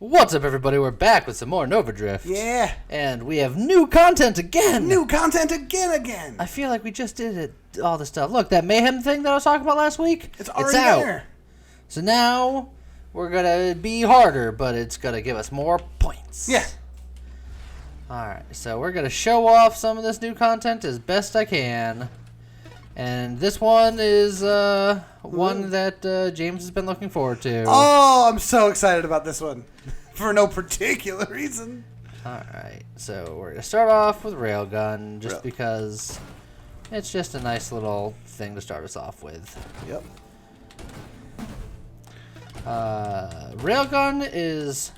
What's up, everybody? We're back with some more Nova Drift. Yeah. And we have new content again. New content again. I feel like we just did all this stuff. Look, that Mayhem thing that I was talking about last week. It's already out. there. So now we're going to be harder, but it's going to give us more points. Yeah. Alright, so we're going to show off some of this new content as best I can. And this one is one that James has been looking forward to. Oh, I'm so excited about this one. For no particular reason. Alright, so we're going to start off with Railgun, just because it's just a nice little thing to start us off with. Yep. Railgun is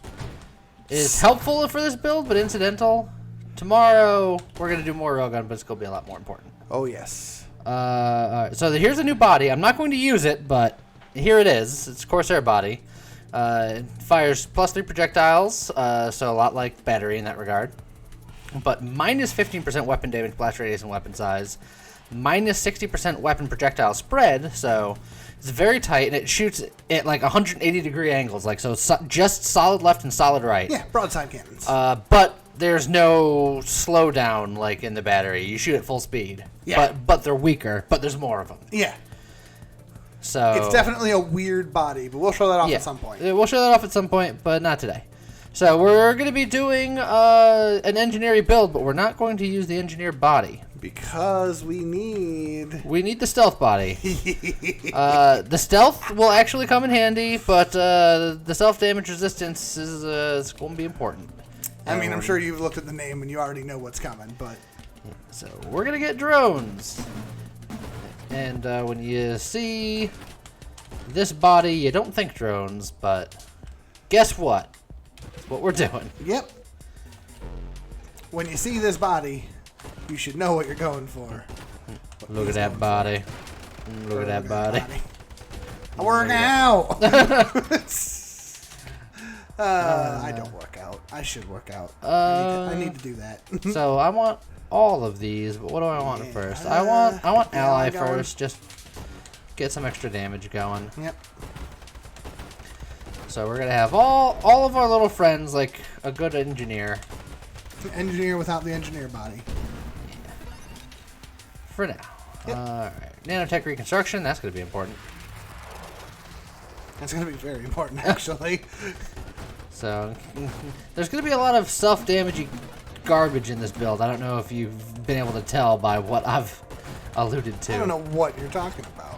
helpful for this build, but incidental. Tomorrow, we're going to do more Railgun, but it's going to be a lot more important. Oh, yes. Alright, so here's a new body. I'm not going to use it, but here it is. It's Corsair body. It fires +3 projectiles, so a lot like battery in that regard. But minus 15% weapon damage, blast radius, and weapon size. Minus 60% weapon projectile spread, so it's very tight, and it shoots at like 180-degree angles, like so just solid left and solid right. Yeah, broadside cannons. But there's no slowdown like in the battery. You shoot at full speed. Yeah. But they're weaker, but there's more of them. Yeah. So it's definitely a weird body, but we'll show that off at some point. We'll show that off at some point, but not today. So we're going to be doing an engineering build, but we're not going to use the engineer body. Because we need the stealth body. The stealth will actually come in handy, but the self-damage resistance is going to be important. I mean, I'm sure you've looked at the name and you already know what's coming, but... So we're going to get drones. And when you see this body, you don't think drones, but guess what? That's what we're doing. Yep. When you see this body, you should know what you're going for. Look at that body. Look at that body. I work out. I don't work out. I should work out. I need to do that. So I want all of these, but what do I want first? I want ally first, just get some extra damage going. Yep. So we're gonna have all of our little friends like a good engineer. Engineer without the engineer body. Yeah. For now. Yep. Alright. Nanotech reconstruction, that's gonna be important. That's gonna be very important actually. So there's gonna be a lot of self-damaging garbage in this build. I don't know if you've been able to tell by what I've alluded to. I don't know what you're talking about.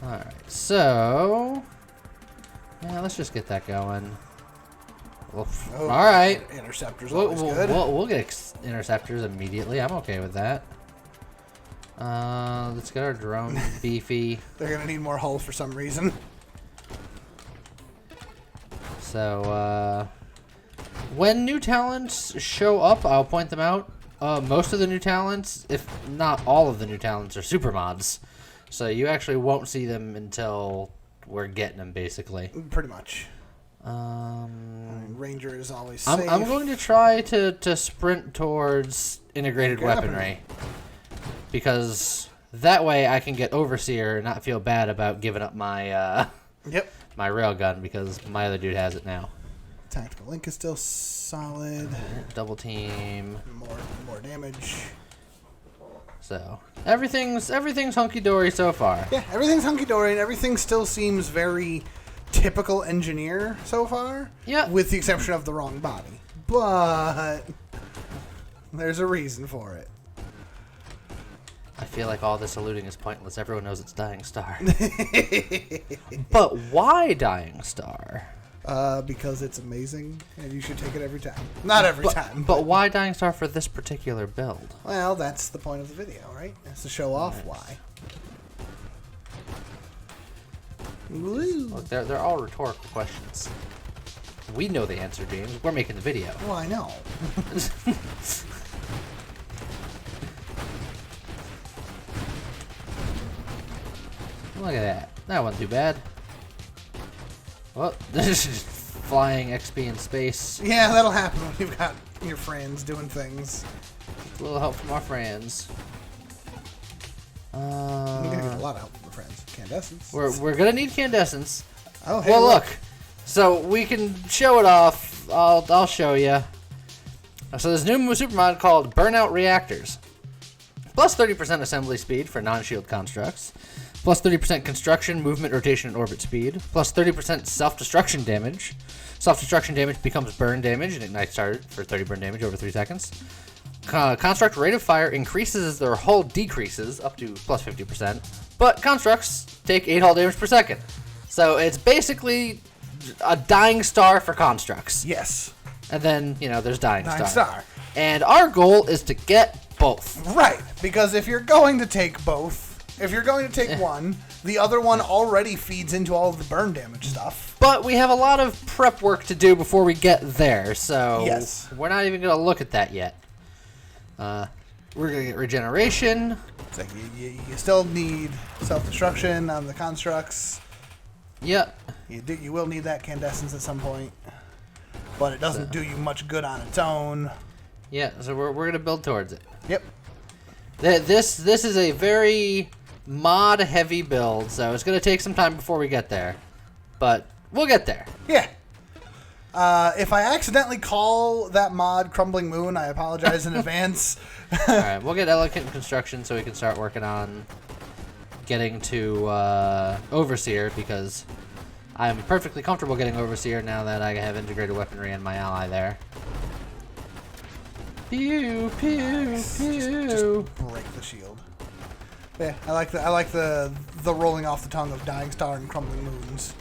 Alright, so yeah, let's just get that going. Alright. Interceptors always good. We'll get interceptors immediately. I'm okay with that. Let's get our drone beefy. They're gonna need more hull for some reason. So, when new talents show up, I'll point them out. Most of the new talents, if not all of the new talents, are super mods. So you actually won't see them until we're getting them, basically. Pretty much. I mean, Ranger is always safe. I'm going to try to sprint towards integrated weaponry. Because that way I can get Overseer and not feel bad about giving up my my railgun, because my other dude has it now. Tactical link is still solid. Double team. More damage. So everything's hunky dory so far. Yeah, everything's hunky dory, and everything still seems very typical engineer so far. Yeah. With the exception of the wrong body, but there's a reason for it. I feel like all this eluding is pointless. Everyone knows it's Dying Star. But why Dying Star? Because it's amazing, and you should take it every time. Not every time. But why Dying Star for this particular build? Well, that's the point of the video, right? It's to show off why. Woo. Look, they're all rhetorical questions. We know the answer, James. We're making the video. Well, I know. Look at that. That wasn't too bad. Well, this is just flying XP in space. Yeah, that'll happen when you've got your friends doing things. A little help from our friends. You're gonna get a lot of help from your friends. Incandescence. We're gonna need incandescence. Oh, hey, well, look. So we can show it off. I'll show you. So there's a new super mod called Burnout Reactors. Plus 30% assembly speed for non-shield constructs. Plus 30% construction, movement, rotation, and orbit speed. Plus 30% self-destruction damage. Self-destruction damage becomes burn damage and ignites target for 30 burn damage over 3 seconds. Construct rate of fire increases as their hull decreases up to plus 50%. But constructs take 8 hull damage per second. So it's basically a dying star for constructs. Yes. And then, there's dying Star. And our goal is to get both. Right, because if you're going to take both, if you're going to take one, the other one already feeds into all of the burn damage stuff. But we have a lot of prep work to do before we get there, so yes. We're not even going to look at that yet. We're going to get regeneration. It's like you still need self-destruction on the constructs. Yep. You will need that Candescence at some point. But it doesn't do you much good on its own. Yeah, so we're going to build towards it. Yep. This is a very mod-heavy build, so it's going to take some time before we get there. But we'll get there. Yeah. If I accidentally call that mod Crumbling Moon, I apologize in advance. Alright, we'll get Elegant Construction so we can start working on getting to Overseer, because I'm perfectly comfortable getting Overseer now that I have integrated weaponry and my ally there. Pew, pew, pew. Just break the shield. Yeah, I like the rolling off the tongue of Dying Star and Crumbling Moons.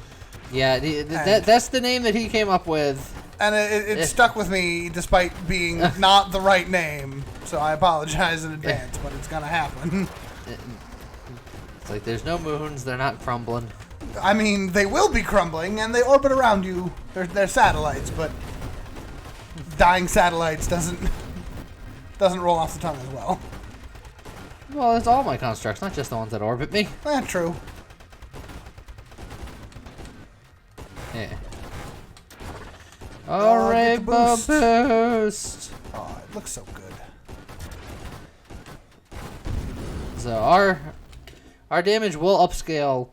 Yeah, that's the name that he came up with. And it stuck with me despite being not the right name. So I apologize in advance, but it's gonna happen. It's like there's no moons, they're not crumbling. I mean, they will be crumbling, and they orbit around you. They're satellites, but dying satellites doesn't roll off the tongue as well. Well, it's all my constructs, not just the ones that orbit me. True. Yeah. Oh, Rainbow Boost! Oh, it looks so good. So our damage will upscale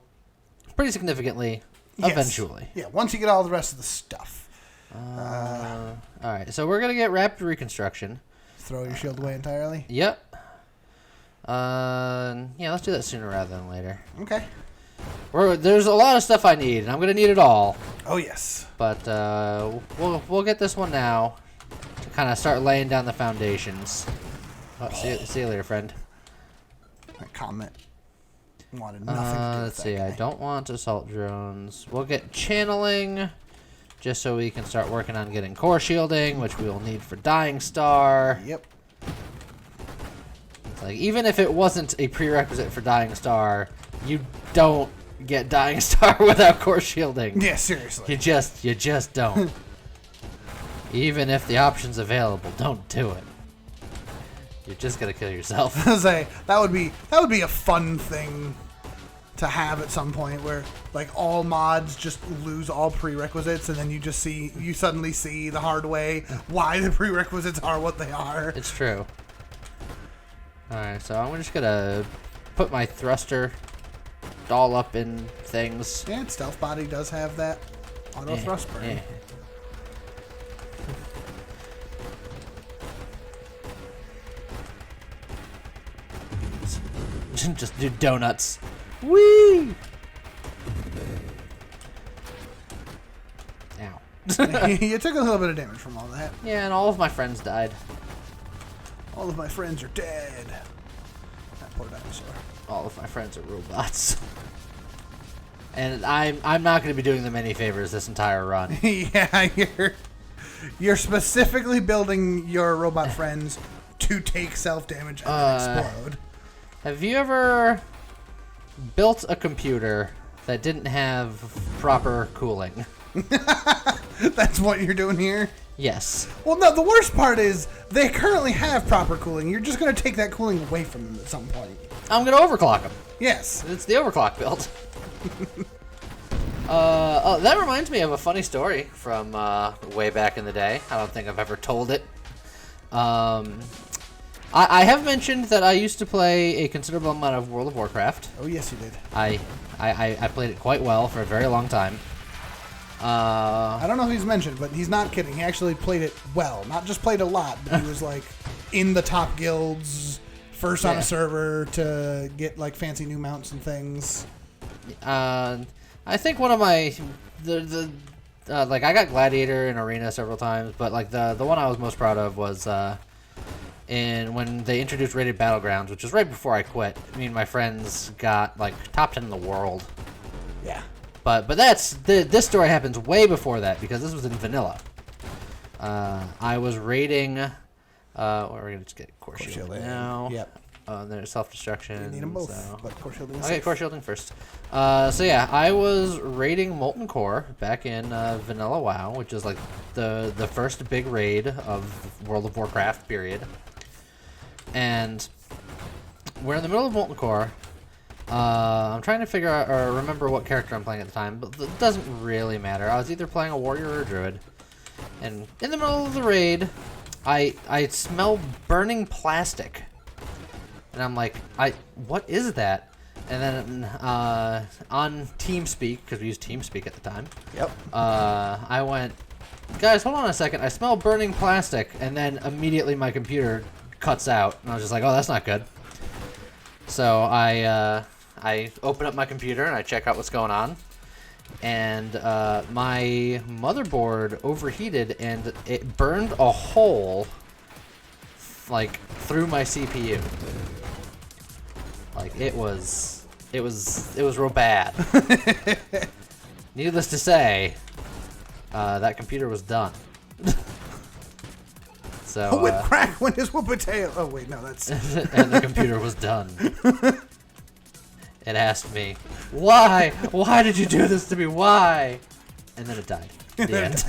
pretty significantly eventually. Yeah, once you get all the rest of the stuff. Alright, so we're going to get Rapid Reconstruction. Throw your shield away entirely? Yep. Yeah, let's do that sooner rather than later. Okay. There's a lot of stuff I need, and I'm going to need it all. Oh, yes. But we'll get this one now to kind of start laying down the foundations. Oh, see you later, friend. My comment wanted nothing to do with let's that see, guy. I don't want assault drones. We'll get channeling, just so we can start working on getting core shielding, which we will need for Dying Star. Yep. It's like, even if it wasn't a prerequisite for Dying Star, you don't get Dying Star without core shielding. Yeah, seriously. You just don't. Even if the option's available, don't do it. You're just gonna kill yourself. I was say that would be a fun thing to have at some point, where like all mods just lose all prerequisites, and then you suddenly see the hard way why the prerequisites are what they are. It's true. Alright, so I'm just gonna put my thruster all up in things. Yeah, Stealth Body does have that auto thrust burn. Yeah. Just do donuts. Whee! Ow. You took a little bit of damage from all that. Yeah, and all of my friends died. All of my friends are dead. That poor dinosaur. All of my friends are robots. And I'm not going to be doing them any favors this entire run. Yeah, you're specifically building your robot friends to take self-damage and then explode. Have you ever built a computer that didn't have proper cooling? That's what you're doing here? Yes. Well, no, the worst part is they currently have proper cooling. You're just going to take that cooling away from them at some point. I'm going to overclock them. Yes. It's the overclock build. Oh, that reminds me of a funny story from way back in the day. I don't think I've ever told it. I have mentioned that I used to play a considerable amount of World of Warcraft. Oh, yes, you did. I played it quite well for a very long time. I don't know if he's mentioned, but he's not kidding. He actually played it well. Not just played a lot, but he was like in the top guilds, first on a server to get like fancy new mounts and things. I think one of my like I got Gladiator in Arena several times, but like the one I was most proud of was when they introduced Rated Battlegrounds, which was right before I quit. Me and my friends got like top 10 in the world. Yeah. But this story happens way before that because this was in vanilla. I was raiding. We're gonna just get core shielding now. Yep. There's self-destruction. You need them both, so. but core shielding is Okay, safe. core shielding first. So yeah, I was raiding Molten Core back in Vanilla WoW, which is like the first big raid of World of Warcraft, period. And we're in the middle of Molten Core. I'm trying to figure out or remember what character I'm playing at the time, but it doesn't really matter. I was either playing a warrior or a druid. And in the middle of the raid, I smell burning plastic. And I'm like, what is that? And then on TeamSpeak, because we used TeamSpeak at the time. Yep. I went, guys, hold on a second. I smell burning plastic. And then immediately my computer cuts out. And I was just like, oh, that's not good. So I open up my computer and I check out what's going on. And my motherboard overheated and it burned a hole like through my CPU. Like it was real bad. Needless to say, that computer was done. So a whip crack when his whoop tail. Oh wait, no, that's. And the computer was done. It asked me, "Why? Why did you do this to me? Why?" And then it died. The end.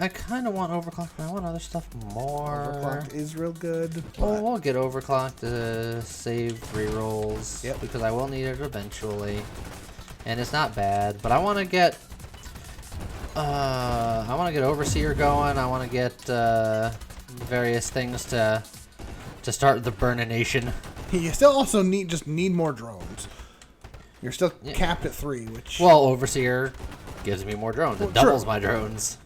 I kind of want Overclocked, but I want other stuff more. Overclocked is real good. Oh, we'll get Overclocked to save rerolls. Yep. Because I will need it eventually. And it's not bad, but I want to get Overseer going. I want to get various things to start the Burnination. You still also need more drones. You're still capped at 3, which... Well, Overseer gives me more drones. It doubles my drones.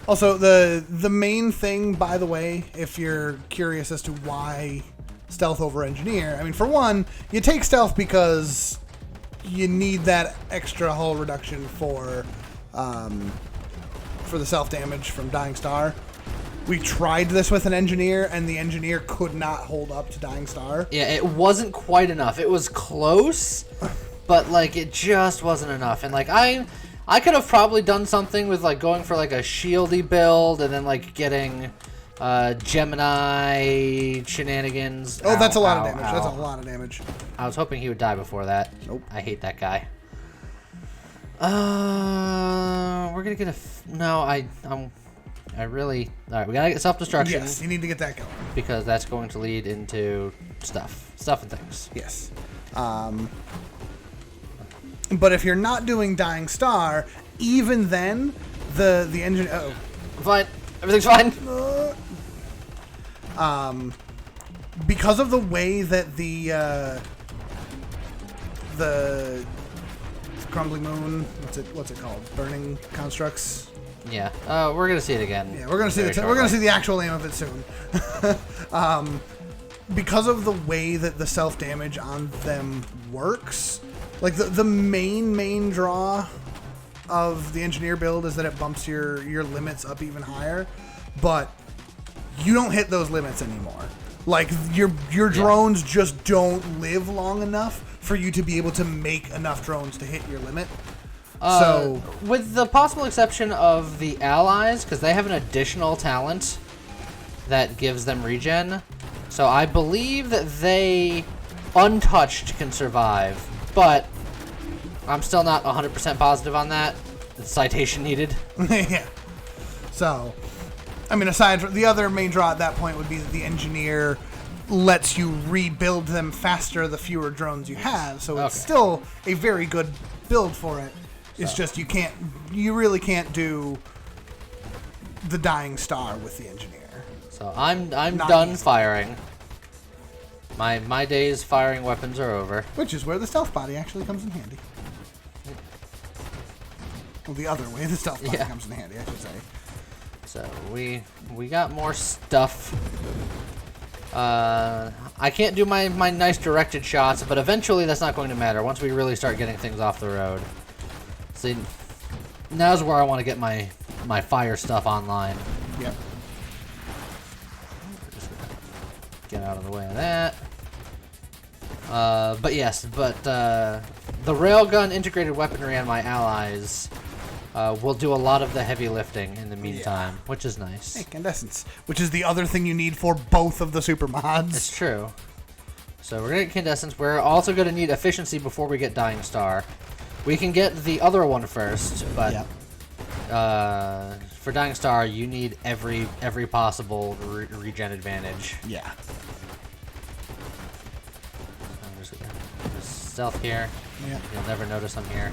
Also, the main thing, by the way, if you're curious as to why stealth over engineer, I mean, for one, you take stealth because you need that extra hull reduction for the self damage from Dying Star. We tried this with an engineer, and the engineer could not hold up to Dying Star. Yeah, it wasn't quite enough. It was close, but like it just wasn't enough. And like I could have probably done something with like going for like a shieldy build and then like getting Gemini shenanigans. Oh, that's a lot of damage. That's a lot of damage. I was hoping he would die before that. Nope. I hate that guy. We're gonna get I really... Alright, we gotta get self-destruction. Yes, you need to get that going. Because that's going to lead into stuff and things. Yes. But if you're not doing Dying Star, even then, the engine... Uh-oh. I'm fine. Everything's fine. Because of the way that the Crumbling Moon... What's it called? Burning Constructs... Yeah, we're gonna see it again. Yeah, we're gonna see the actual name of it soon. Because of the way that the self damage on them works, like the main draw of the engineer build is that it bumps your limits up even higher, but you don't hit those limits anymore. Like your drones just don't live long enough for you to be able to make enough drones to hit your limit. So, with the possible exception of the allies, because they have an additional talent that gives them regen, so I believe that they, untouched, can survive, but I'm still not 100% positive on that. It's citation needed. Yeah. So, I mean, aside from the other main draw at that point would be that the engineer lets you rebuild them faster the fewer drones you have, so it's still a very good build for it. It's just you really can't do the Dying Star with the engineer. So I'm Not done easy. firing. My days firing weapons are over. Which is where the stealth body actually comes in handy. Well, the other way the stealth body comes in handy, I should say. So we got more stuff. I can't do my nice directed shots, but eventually that's not going to matter once we really start getting things off the road. See, now's where I want to get my fire stuff online. Yep. Get out of the way of that. But yes, the railgun integrated weaponry on my allies will do a lot of the heavy lifting in the meantime, which is nice. Incandescence, which is the other thing you need for both of the super mods. It's true. So we're going to get Incandescence. We're also going to need Efficiency before we get Dying Star. We can get the other one first, but for Dying Star, you need every possible regen advantage. Yeah. I'm just going to stealth here. Yeah. You'll never notice I'm here.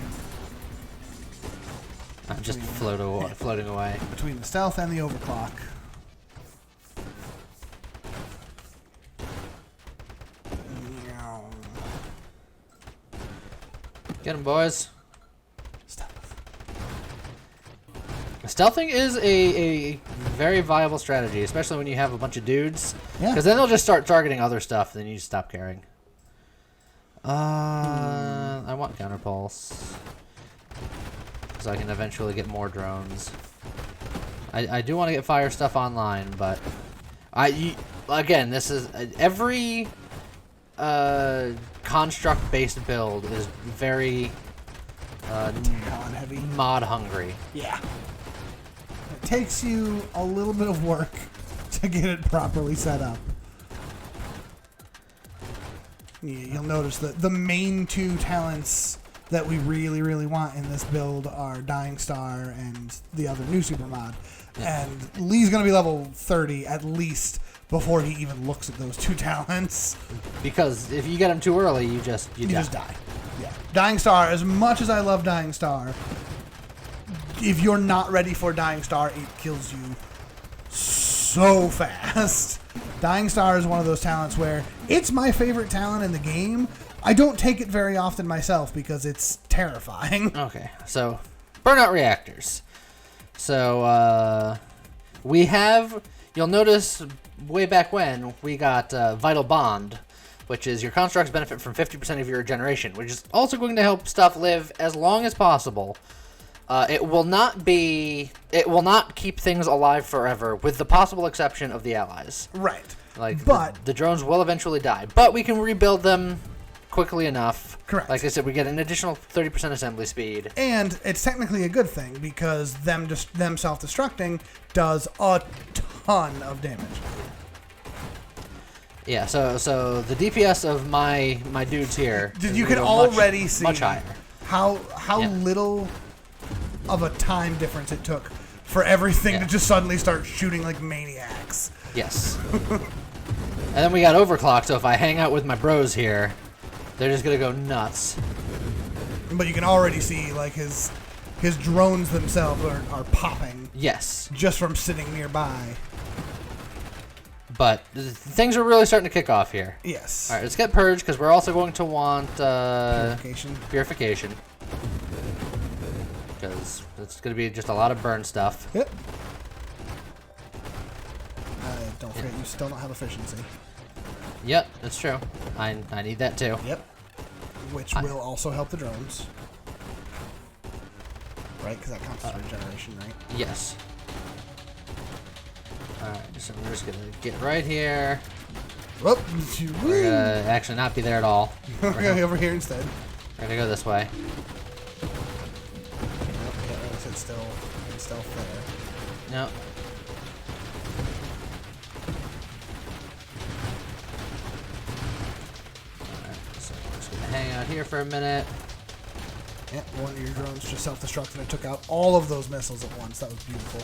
I'm just floating away. Between the stealth and the overclock. Get him, boys. Stealth. Stealthing is a very viable strategy, especially when you have a bunch of dudes. Yeah. Because then they'll just start targeting other stuff, then you just stop caring. I want counterpulse. So I can eventually get more drones. I do want to get fire stuff online, but again, this is every construct-based build is very heavy. mod hungry. Yeah. It takes you a little bit of work to get it properly set up. Yeah, you'll notice that the main two talents that we really, really want in this build are Dying Star and the other new super mod. Yeah. And Lee's going to be level 30 at least before he even looks at those two talents. Because if you get him too early, you just die. Yeah. Dying Star, as much as I love Dying Star, if you're not ready for Dying Star, it kills you so fast. Dying Star is one of those talents where it's my favorite talent in the game. I don't take it very often myself because it's terrifying. Okay, so burnout reactors. So we have, you'll notice way back when we got Vital Bond, which is your constructs benefit from 50% of your regeneration, which is also going to help stuff live as long as possible. It will not keep things alive forever, with the possible exception of the allies. Right. But the drones will eventually die, but we can rebuild them quickly enough. Correct. Like I said, we get an additional 30% assembly speed. And it's technically a good thing because them self-destructing does a ton of damage. Yeah, so the DPS of my dudes here, you can already see much higher. How little of a time difference it took for everything to just suddenly start shooting like maniacs. Yes. And then we got Overclocked, so if I hang out with my bros here, they're just gonna go nuts. But you can already see like his drones themselves are popping. Yes. Just from sitting nearby. But things are really starting to kick off here. Yes. All right, let's get Purge because we're also going to want Purification. Because it's going to be just a lot of burn stuff. Yep. Don't forget, you still don't have efficiency. Yep, that's true. I need that too. Yep. Which will also help the drones. Right? Because that counts as regeneration, right? Yes. Alright, so we're just going to get right here. Whoop. We're going to actually not be there at all. We're going to be over here instead. We're going to go this way. It's still there. No. So we're just going to hang out here for a minute. Yeah, one of your drones just self-destructed and took out all of those missiles at once. That was beautiful.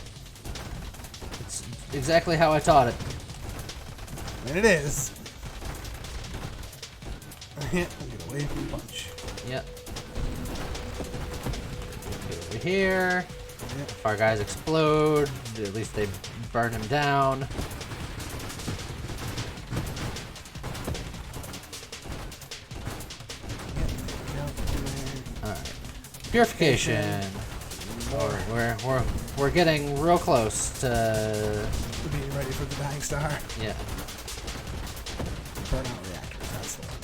It's exactly how I taught it. And it is. Get away from the punch. Yep. Get over here. Yep. If our guys explode, at least they burn him down. Purification. We're getting real close to being ready for the dying star. Yeah. Burnout reactors. That's the one.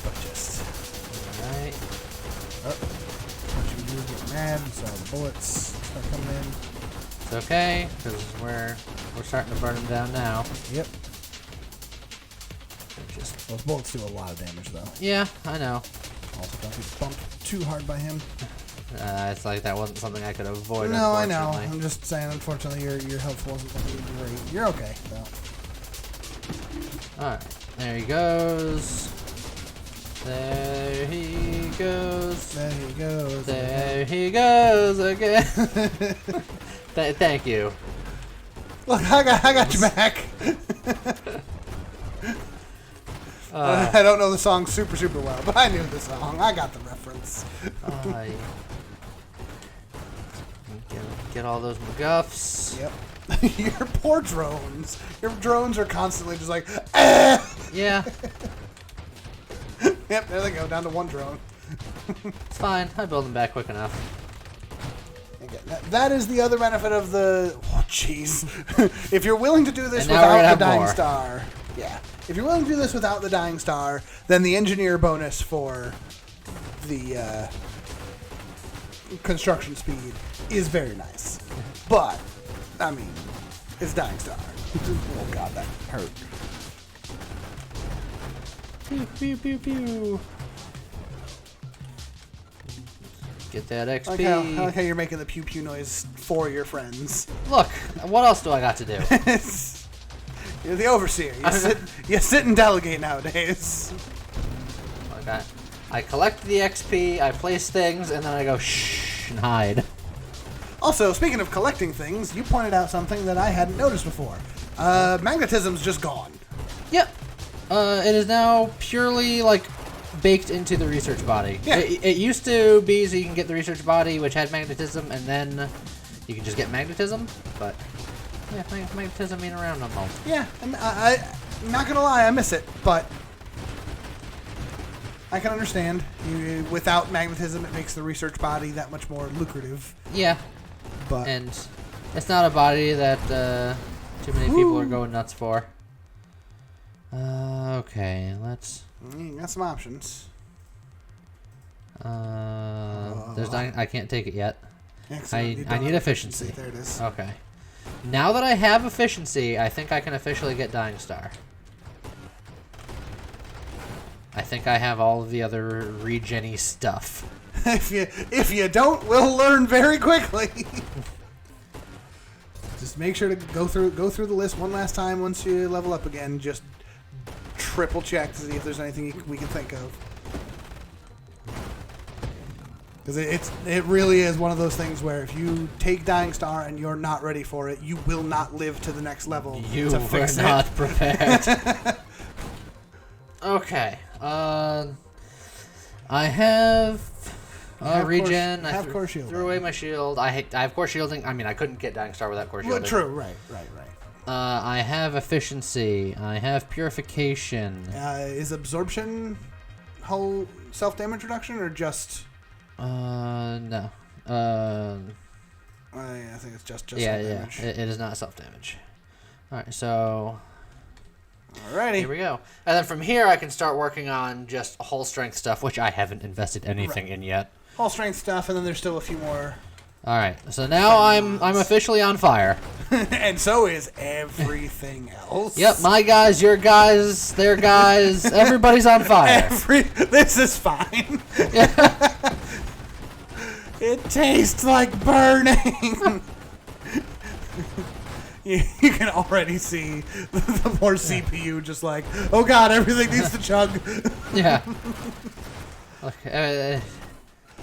But just. Alright. Once you get mad, so the bullets start coming in. It's okay, because we're starting to burn them down now. Yep. Just Those bullets do a lot of damage, though. yeah, I know. Also, don't get bumped too hard by him. It's like that wasn't something I could avoid. No, I know. Unfortunately. I'm just saying, unfortunately, your health wasn't great. You're okay, though. Alright, there he goes. There he goes. There he goes. There he goes again. Thank you. Look, I got you back. I don't know the song super well, but I knew the song. I got the reference. Get all those MacGuffs. Yep. Your poor drones. Your drones are constantly just like, ah! Yeah. Yep, there they go, down to one drone. It's fine. I build them back quick enough. Again, that is the other benefit of the... Oh, jeez. If you're willing to do this And now we're without gonna the have dying more. star... Yeah. If you're willing to do this without the dying star, then the engineer bonus for the construction speed is very nice. But, I mean, it's dying star. Oh, God, that hurt. Pew, pew, pew, pew. Get that XP. I like how you're making the pew pew noise for your friends. Look, what else do I got to do? You're the overseer. You sit and delegate nowadays. Okay. I collect the XP, I place things, and then I go shh and hide. Also, speaking of collecting things, you pointed out something that I hadn't noticed before. Magnetism's just gone. Yep. It is now purely like baked into the research body. Yeah. It used to be so you can get the research body, which had magnetism, and then you can just get magnetism. But yeah, magnetism ain't around no more. Yeah, I'm not gonna lie, I miss it, but I can understand. Without magnetism, it makes the research body that much more lucrative. Yeah. But And it's not a body that too many people are going nuts for. Okay, let's. you got some options. There's not, I can't take it yet. Excellent. I need efficiency. There it is. Okay. Now that I have efficiency, I think I can officially get Dying Star. I think I have all of the other regen-y stuff. If you don't, we'll learn very quickly. Just make sure to go through the list one last time once you level up again. Just triple check to see if there's anything we can think of. Because it really is one of those things where if you take Dying Star and you're not ready for it, you will not live to the next level. You to were fix not it. prepared. Okay. I have regen. I core shield. threw away my shield. I have core shielding. I mean, I couldn't get Dying Star without core Well, shielding. true. Right. I have efficiency. I have purification. Is absorption whole self-damage reduction or just... No. I think it's just self-damage. It is not self-damage. Alright, so... Alrighty. Here we go. And then from here, I can start working on just whole strength stuff, which I haven't invested anything in yet. Whole strength stuff, and then there's still a few more. Alright, so now I'm officially on fire. And so is everything else. Yep, my guys, your guys, their guys, everybody's on fire. This is fine. It tastes like burning. You can already see the poor CPU just like, oh god, everything needs to chug. Yeah. Okay,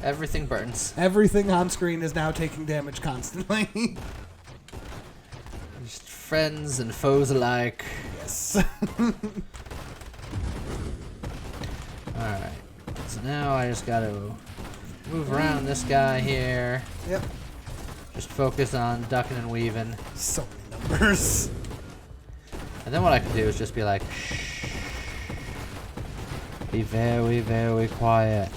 everything burns. Everything on screen is now taking damage constantly. Just friends and foes alike. Yes. Alright, so now I just gotta move around this guy here. Yep. Just focus on ducking and weaving. So many numbers. And then what I can do is just be like, shh. Be very, very quiet.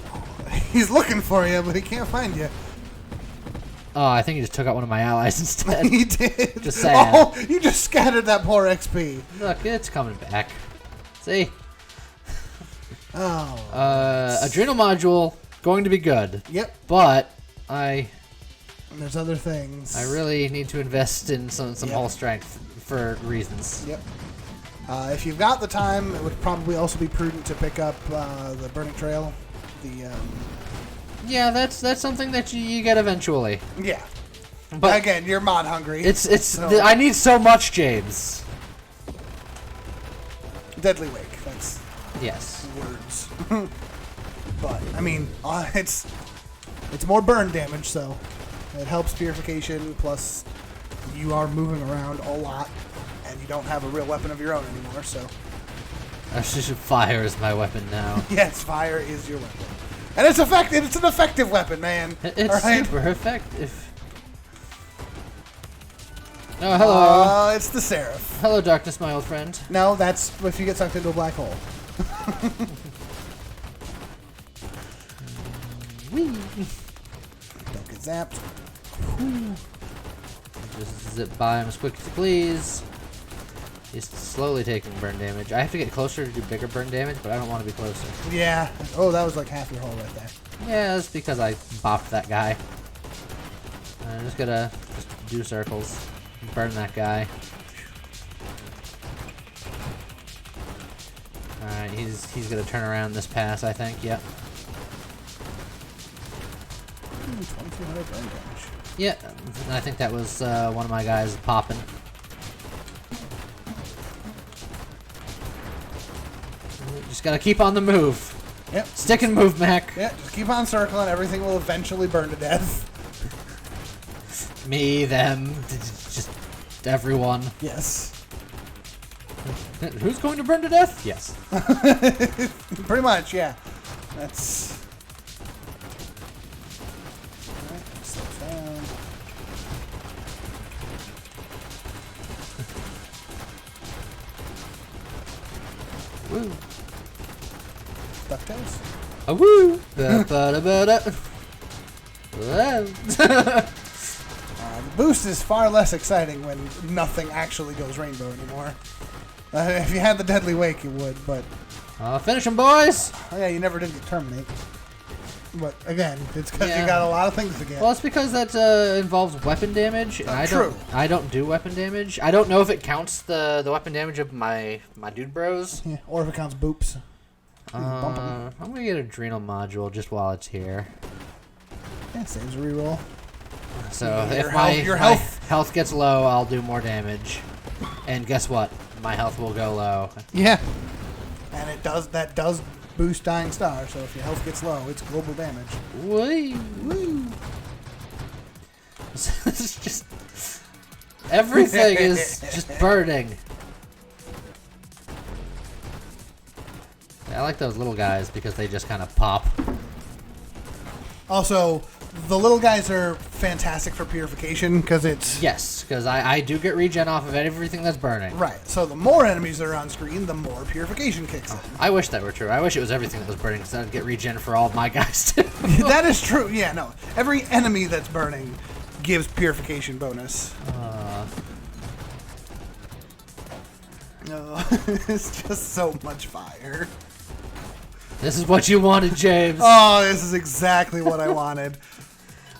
He's looking for you, but he can't find you. Oh, I think he just took out one of my allies instead. He did. Just saying. Oh, you just scattered that poor XP. Look, it's coming back. See? Oh. Adrenal module, going to be good. Yep. But There's other things. I really need to invest in some Yep. whole strength for reasons. Yep. If you've got the time, it would probably also be prudent to pick up the Burning Trail. Yeah, that's something that you get eventually. Yeah. But again, you're mod hungry. So. I need so much, James. Deadly Wake. That's yes. Words. But I mean, it's more burn damage, so it helps purification. Plus, you are moving around a lot, and you don't have a real weapon of your own anymore. So, fire is my weapon now. yes, fire is your weapon, and it's effective. It's an effective weapon, man. It's super effective. Oh, hello. It's the Seraph. Hello, darkness, my old friend. No, that's if you get sucked into a black hole. Don't get zapped. Just zip by him as quick as you please. He's slowly taking burn damage. I have to get closer to do bigger burn damage, but I don't want to be closer. Yeah. Oh, that was like half your hole right there. Yeah, that's because I bopped that guy. I'm just gonna do circles. Burn that guy. Alright, he's gonna turn around this pass, I think. Yep. 2,200 burn damage. Yeah, I think that was one of my guys popping. Just gotta keep on the move. Yep. Stick and move, Mac. Yeah, just keep on circling. Everything will eventually burn to death. Me, them, just everyone. Yes. Who's going to burn to death? Yes. Pretty much, yeah. That's... Alright, slow down. Woo. DuckTales? A woo! Da-ba-da-ba-da. The boost is far less exciting when nothing actually goes rainbow anymore. If you had the Deadly Wake, you would, but... Finish him, boys! Oh yeah, you never did get Terminate. But again, it's because you got a lot of things to get. Well, it's because that involves weapon damage, and I don't do weapon damage. I don't know if it counts the weapon damage of my dude bros. Yeah, or if it counts boops. I'm gonna get Adrenal module just while it's here. Yeah, saves a reroll. So Your if health- my health gets low, I'll do more damage. And guess what? My health will go low. Yeah. And that does boost Dying Star, so if your health gets low, it's global damage. Woo! Woo! It's just... Everything is just burning. I like those little guys because they just kind of pop. Also, the little guys are fantastic for purification because it's... Yes, because I do get regen off of everything that's burning. Right, so the more enemies that are on screen, the more purification kicks in. I wish that were true. I wish it was everything that was burning because I'd get regen for all of my guys too. That is true, yeah, no. Every enemy that's burning gives purification bonus. No, it's just so much fire. This is what you wanted, James. Oh, this is exactly what I wanted.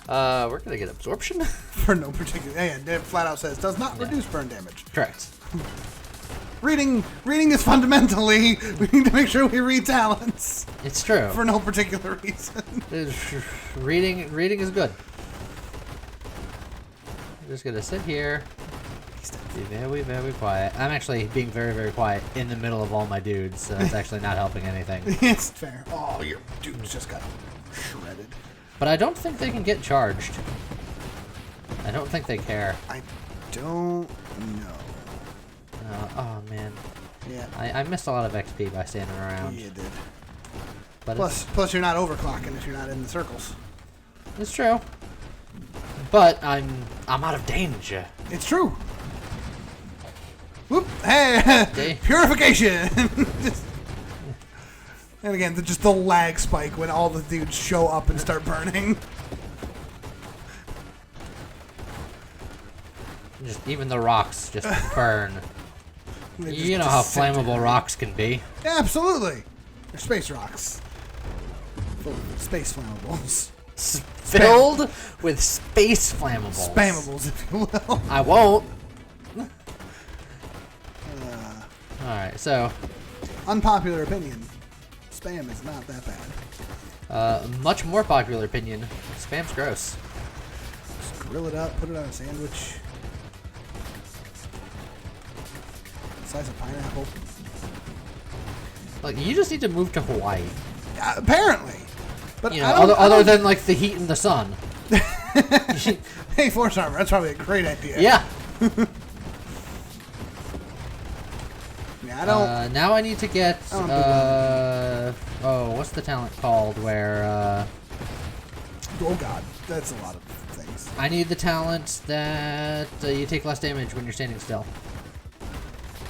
We're gonna get absorption. For no particular... Yeah, it flat out says, does not reduce burn damage. Correct. Reading is fundamentally... We need to make sure we read talents. It's true. For no particular reason. Reading is good. I'm just gonna sit here. Be very, very quiet. I'm actually being very, very quiet in the middle of all my dudes, so that's actually not helping anything. It's fair. Oh, your dudes just got shredded. But I don't think they can get charged. I don't think they care. I don't know. Oh, man. Yeah. I missed a lot of XP by standing around. Yeah, you did. But Plus, you're not overclocking if you're not in the circles. it's true. But I'm out of danger. It's true. Whoop! Hey, purification. And again, just the lag spike when all the dudes show up and start burning. Just even the rocks just burn. You know how disintegrate. flammable rocks can be. Yeah, absolutely. They're space rocks. Full of space flammables. Filled with space flammables. Spammables, if you will. I won't. Alright, so Unpopular opinion. Spam is not that bad. much more popular opinion. Spam's gross. Just grill it up, put it on a sandwich. Size of pineapple. Like, you just need to move to Hawaii. Apparently. But You know, other than like the heat and the sun. Hey, force armor. That's probably a great idea. Yeah. Yeah, I don't. Now I need to get. I don't do What's the talent called? Where Oh god, that's a lot of things. I need the talent that you take less damage when you're standing still.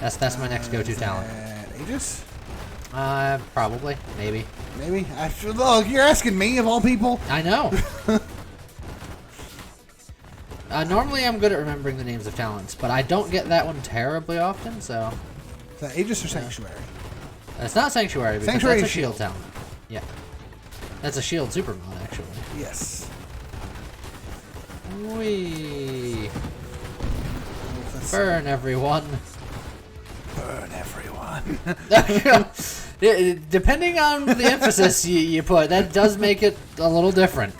That's my next go-to Is talent. that Aegis? Probably, maybe. Maybe. Look, you're asking me of all people. I know. Normally I'm good at remembering the names of talents, but I don't get that one terribly often, so. Is that Aegis or Sanctuary? It's not Sanctuary, because Sanctuary that's a is shield shield. talent. Yeah. That's a shield super mod, actually. Yes. Whee! That's- Burn, everyone. Burn everyone. Depending on the emphasis you put, that does make it a little different.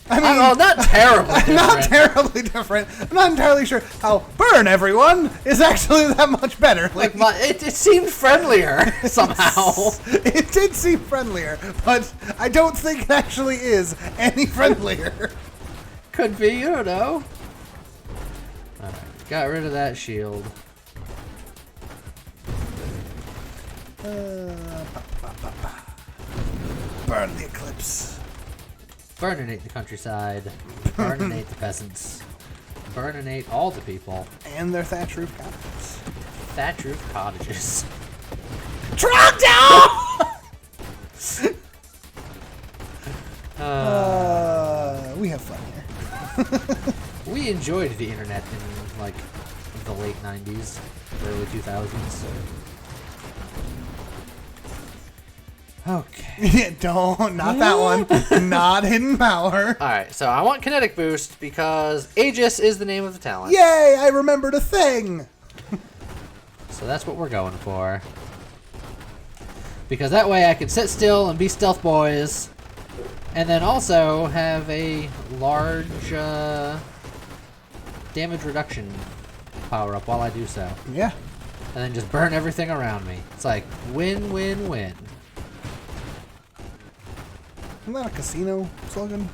I mean, not terribly different. not terribly different. I'm not entirely sure how burn everyone is actually that much better. Like it seemed friendlier somehow. It did seem friendlier, but I don't think it actually is any friendlier. Could be, you don't know. Alright, got rid of that shield. Burn the eclipse. Burninate the countryside. Burninate the peasants. Burninate all the people. And their thatch roof cottages. Thatch roof cottages. Truck down! We have fun here. We enjoyed the internet in like the late 90s, early 2000s. Okay. Not that one. Not hidden power. Alright, so I want kinetic boost because Aegis is the name of the talent. Yay, I remembered a thing. So that's what we're going for. Because that way I can sit still and be stealth boys. And then also have a large damage reduction power up while I do so. Yeah. And then just burn everything around me. It's like win, win, win. Isn't that a casino slogan?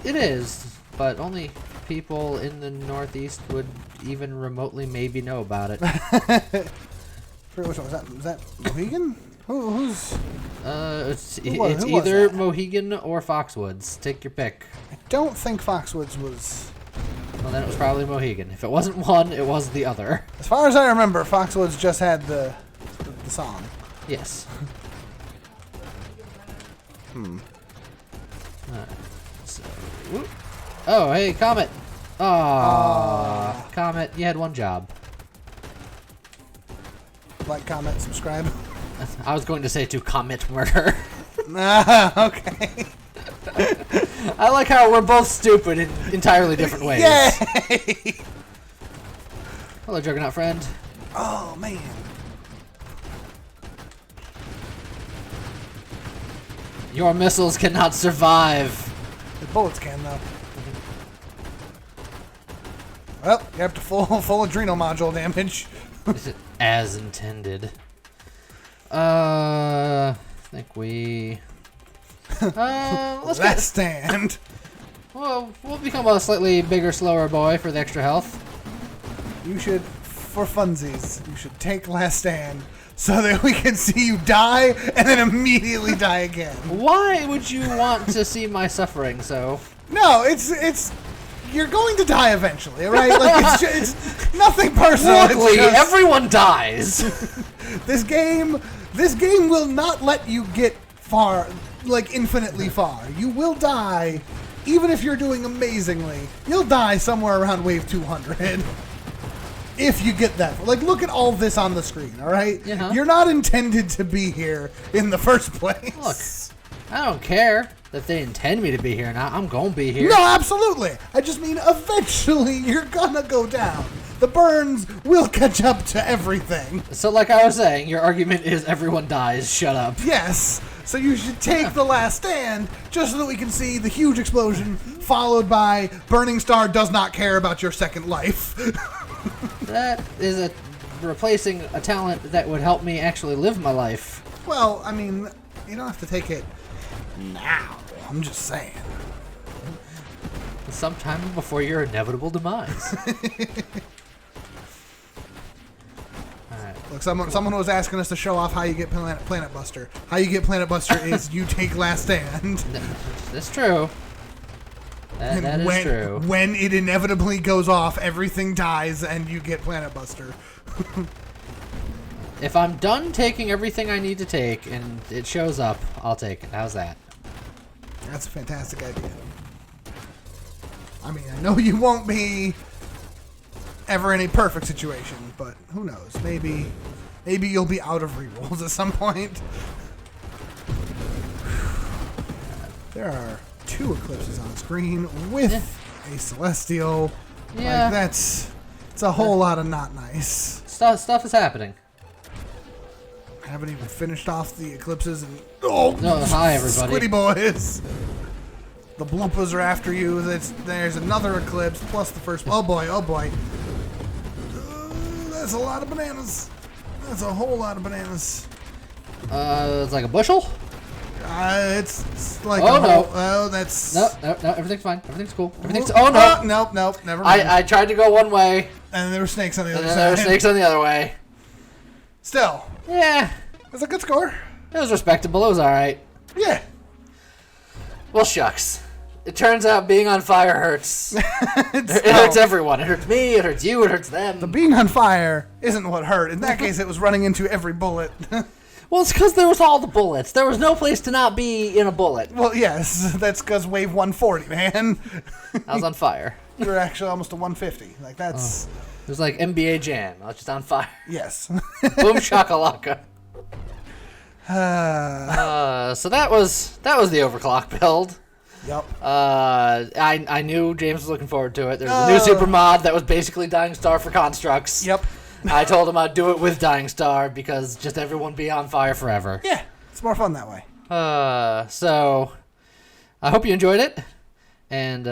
It is, but only people in the Northeast would even remotely maybe know about it. Which one was that? Was that Mohegan? Who's? It's Who was either that? Mohegan or Foxwoods. Take your pick. I don't think Foxwoods was. Well, then it was probably Mohegan. If it wasn't one, it was the other. As far as I remember, Foxwoods just had the song. Yes. So, whoop. Oh, hey, Comet. Aww. Comet, you had one job. Like, comment, subscribe. I was going to say to commit murder. Okay. I like how we're both stupid in entirely different ways. Yay! Hello, Juggernaut friend. Oh, man. Your missiles cannot survive. The bullets can, though. Well, you have to full adrenal module damage. As intended. I think we... Let's stand. Well, we'll become a slightly bigger, slower boy for the extra health. You should, for funsies, you should take Last Stand so that we can see you die and then immediately die again. Why would you want to see my suffering so? No, it's you're going to die eventually, all right? Like it's nothing personal. Luckily, it's just, everyone dies. this game This game will not let you get far, like infinitely far. You will die, even if you're doing amazingly. You'll die somewhere around wave 200. If you get that. Like, look at all this on the screen, all right? Uh-huh. You're not intended to be here in the first place. Look, I don't care that they intend me to be here now. I'm going to be here. No, absolutely. I just mean eventually you're gonna go down. The burns will catch up to everything. So like I was saying, your argument is everyone dies. Shut up. Yes. So you should take the last stand just so that we can see the huge explosion followed by Burning Star does not care about your second life. That is replacing a talent that would help me actually live my life. Well, I mean, you don't have to take it now. I'm just saying. Sometime before your inevitable demise. Look, someone was asking us to show off how you get Planet Buster. How you get Planet Buster is you take last stand. That's true. That is true. When it inevitably goes off, everything dies and you get Planet Buster. If I'm done taking everything I need to take and it shows up, I'll take it. How's that? That's a fantastic idea. I mean, I know you won't be ever in a perfect situation, but who knows? Maybe you'll be out of rerolls at some point. There are 2 eclipses on screen with a celestial. Yeah. Like it's a whole lot of not nice. Stuff is happening. I haven't even finished off the eclipses and No, hi everybody. Squiddy boys. The Blumpas are after you. There's another eclipse plus the first. Oh boy, oh boy. That's a lot of bananas. That's a whole lot of bananas. It's like a bushel? It's like oh, a whole, no. Oh, that's... No, everything's fine. Everything's cool. Everything's... Oh, no. Nope, never mind. I tried to go one way. And there were snakes on the other And side. then there were snakes on the other way. Still. Yeah. That's a good score. It was respectable. It was alright. Yeah. Well, shucks. It turns out being on fire hurts. It hurts everyone. It hurts me, it hurts you, it hurts them. The being on fire isn't what hurt. In that case, it was running into every bullet. Well, it's because there was all the bullets. There was no place to not be in a bullet. Well, yes. That's because wave 140, man. I was on fire. You were actually almost a 150. Like, that's... It was like NBA Jam. I was just on fire. Yes. Boom shakalaka. So that was the overclock build. Yep. I knew James was looking forward to it. There's a new super mod that was basically Dying Star for constructs. Yep. I told him I'd do it with Dying Star because just everyone be on fire forever. Yeah, it's more fun that way. So I hope you enjoyed it. And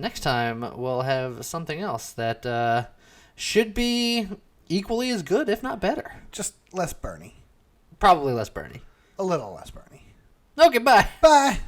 next time we'll have something else that should be equally as good, if not better. Just less Bernie. Probably less Bernie. A little less Bernie. Okay, bye. Bye.